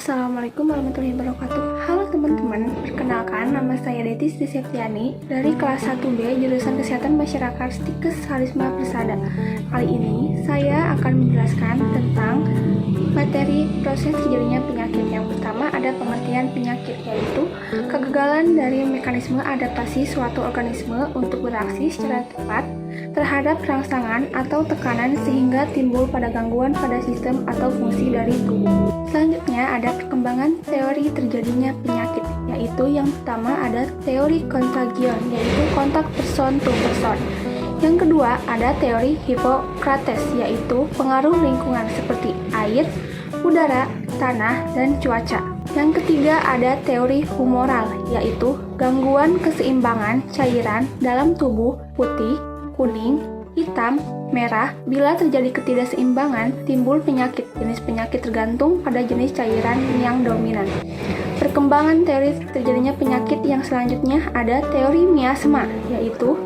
Assalamualaikum warahmatullahi wabarakatuh. Halo teman-teman, perkenalkan nama saya Detis Septiani dari kelas 1B jurusan Kesehatan Masyarakat Stikes Harisma Persada. Kali ini saya akan menjelaskan tentang materi proses terjadinya penyakit. Yang pertama ada pengertian penyakit, yaitu kegagalan dari mekanisme adaptasi suatu organisme untuk beraksi secara tepat terhadap rangsangan atau tekanan sehingga timbul pada gangguan pada sistem atau fungsi dari tubuh. Selanjutnya ada perkembangan teori terjadinya penyakit, yaitu yang pertama ada teori kontagion, yaitu kontak person to person. Yang kedua ada teori Hippocrates, yaitu pengaruh lingkungan seperti air, udara, tanah, dan cuaca. Yang ketiga ada teori humoral, yaitu gangguan keseimbangan cairan dalam tubuh putih, kuning, hitam, merah. Bila terjadi ketidakseimbangan, timbul penyakit. Jenis penyakit tergantung pada jenis cairan yang dominan. Perkembangan teori terjadinya penyakit yang selanjutnya ada teori miasma, yaitu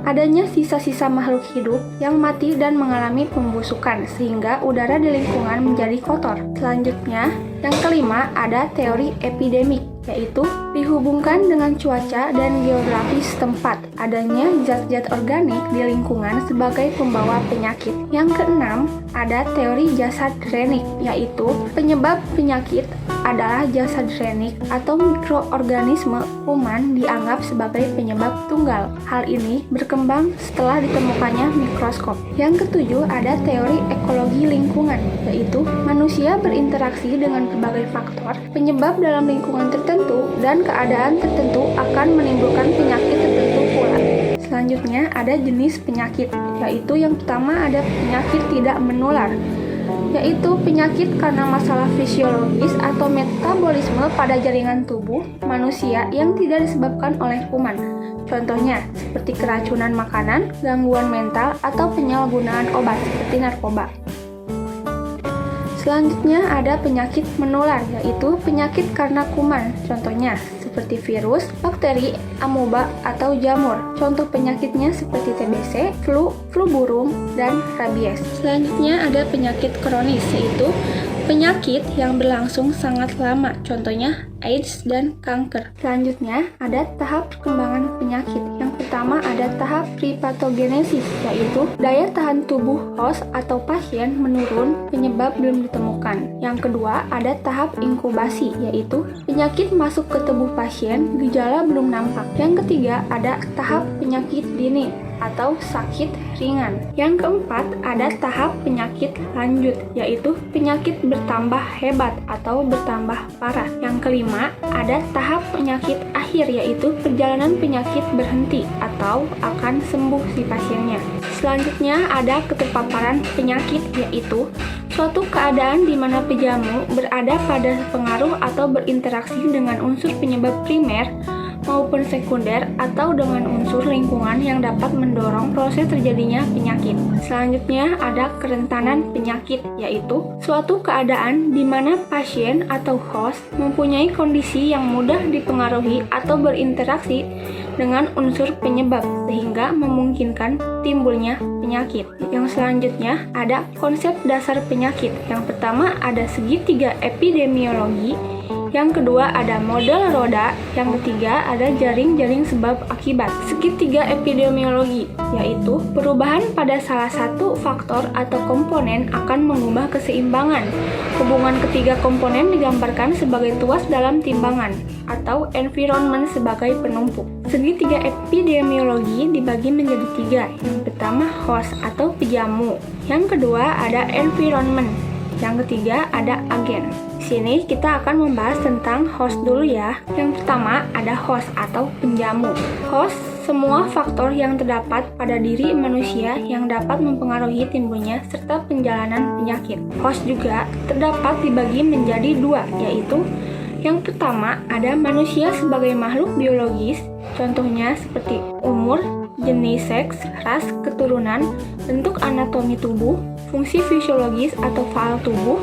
adanya sisa-sisa makhluk hidup yang mati dan mengalami pembusukan sehingga udara di lingkungan menjadi kotor. Selanjutnya, yang kelima ada teori epidemik, yaitu dihubungkan dengan cuaca dan geografis tempat, adanya zat-zat organik di lingkungan sebagai pembawa penyakit. Yang keenam ada teori jasad renik, yaitu penyebab penyakit adalah jasad renik atau mikroorganisme kuman dianggap sebagai penyebab tunggal. Hal ini berkembang setelah ditemukannya mikroskop. Yang ketujuh ada teori ekologi lingkungan, yaitu manusia berinteraksi dengan berbagai faktor penyebab dalam lingkungan tertentu dan keadaan tertentu akan menimbulkan penyakit tertentu pula. Selanjutnya ada jenis penyakit, yaitu yang pertama ada penyakit tidak menular, yaitu penyakit karena masalah fisiologis atau metabolisme pada jaringan tubuh manusia yang tidak disebabkan oleh kuman. Contohnya seperti keracunan makanan, gangguan mental, atau penyalahgunaan obat seperti narkoba. Selanjutnya ada penyakit menular, yaitu penyakit karena kuman. Contohnya seperti virus, bakteri, amoeba, atau jamur. Contoh penyakitnya seperti TBC, flu burung, dan rabies. Selanjutnya ada penyakit kronis, yaitu penyakit yang berlangsung sangat lama. Contohnya AIDS dan kanker. Selanjutnya ada tahap perkembangan penyakit. Yang pertama ada tahap prepatogenesis, yaitu daya tahan tubuh host atau pasien menurun, penyebab belum ditemukan. Yang kedua ada tahap inkubasi, yaitu penyakit masuk ke tubuh pasien, gejala belum nampak. Yang ketiga ada tahap penyakit dini atau sakit ringan. Yang keempat ada tahap penyakit lanjut, yaitu penyakit bertambah hebat atau bertambah parah. Yang kelima ada tahap penyakit akhir, yaitu perjalanan penyakit berhenti atau akan sembuh si pasiennya. Selanjutnya ada keterpaparan penyakit, yaitu suatu keadaan di mana pejamu berada pada pengaruh atau berinteraksi dengan unsur penyebab primer maupun sekunder atau dengan unsur lingkungan yang dapat mendorong proses terjadinya penyakit. Selanjutnya ada kerentanan penyakit, yaitu suatu keadaan di mana pasien atau host mempunyai kondisi yang mudah dipengaruhi atau berinteraksi dengan unsur penyebab sehingga memungkinkan timbulnya penyakit. Yang selanjutnya ada konsep dasar penyakit. Yang pertama ada segitiga epidemiologi, yang kedua ada model roda, yang ketiga ada jaring-jaring sebab akibat. Segitiga epidemiologi, yaitu perubahan pada salah satu faktor atau komponen akan mengubah keseimbangan. Hubungan ketiga komponen digambarkan sebagai tuas dalam timbangan atau environment sebagai penumpuk. Segitiga epidemiologi dibagi menjadi tiga. Yang pertama host atau pejamu, yang kedua ada environment, yang ketiga ada agen. Di sini kita akan membahas tentang host dulu ya. Yang pertama ada host atau penjamu. Host semua faktor yang terdapat pada diri manusia yang dapat mempengaruhi timbulnya serta penjalanan penyakit. Host juga terdapat dibagi menjadi dua, yaitu yang pertama ada manusia sebagai makhluk biologis. Contohnya seperti umur, jenis seks, ras, keturunan, bentuk anatomi tubuh, fungsi fisiologis atau faal tubuh,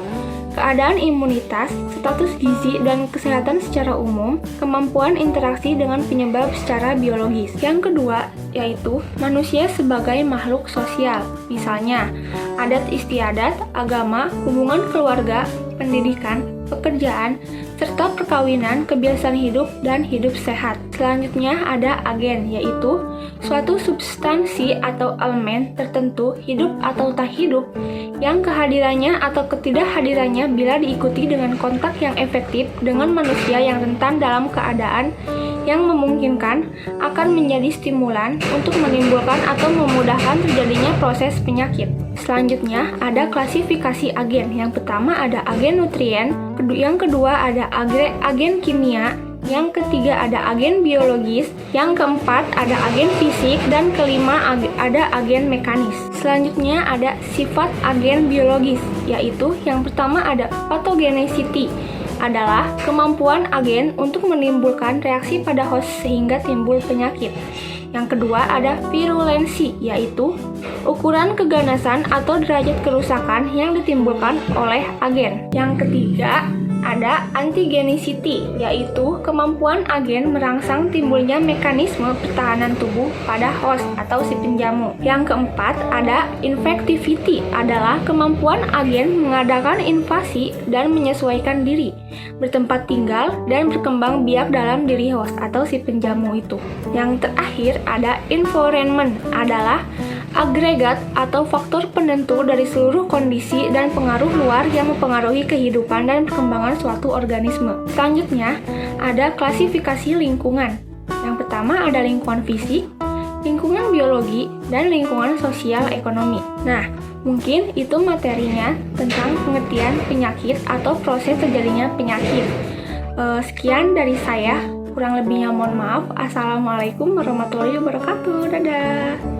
keadaan imunitas, status gizi dan kesehatan secara umum, kemampuan interaksi dengan penyebab secara biologis. Yang kedua, yaitu manusia sebagai makhluk sosial. Misalnya, adat istiadat, agama, hubungan keluarga, pendidikan, pekerjaan, serta perkawinan, kebiasaan hidup, dan hidup sehat. Selanjutnya ada agen, yaitu suatu substansi atau elemen tertentu hidup atau tak hidup yang kehadirannya atau ketidakhadirannya bila diikuti dengan kontak yang efektif dengan manusia yang rentan dalam keadaan yang memungkinkan akan menjadi stimulan untuk menimbulkan atau memudahkan terjadinya proses penyakit. Selanjutnya ada klasifikasi agen. Yang pertama ada agen nutrien, yang kedua ada agen kimia, yang ketiga ada agen biologis, yang keempat ada agen fisik, dan kelima ada agen mekanis. Selanjutnya ada sifat agen biologis, yaitu yang pertama ada pathogenicity, adalah kemampuan agen untuk menimbulkan reaksi pada host sehingga timbul penyakit. Yang kedua ada virulensi, yaitu ukuran keganasan atau derajat kerusakan yang ditimbulkan oleh agen. Yang ketiga ada antigenicity, yaitu kemampuan agen merangsang timbulnya mekanisme pertahanan tubuh pada host atau si penjamu. Yang keempat ada infectivity, adalah kemampuan agen mengadakan invasi dan menyesuaikan diri, bertempat tinggal, dan berkembang biak dalam diri host atau si penjamu itu. Yang terakhir ada environment, adalah agregat atau faktor penentu dari seluruh kondisi dan pengaruh luar yang mempengaruhi kehidupan dan perkembangan suatu organisme. Selanjutnya, ada klasifikasi lingkungan. Yang pertama ada lingkungan fisik, lingkungan biologi, dan lingkungan sosial ekonomi. Nah, mungkin itu materinya tentang pengertian penyakit atau proses terjadinya penyakit. Sekian dari saya, kurang lebihnya mohon maaf. Assalamualaikum warahmatullahi wabarakatuh. Dadah.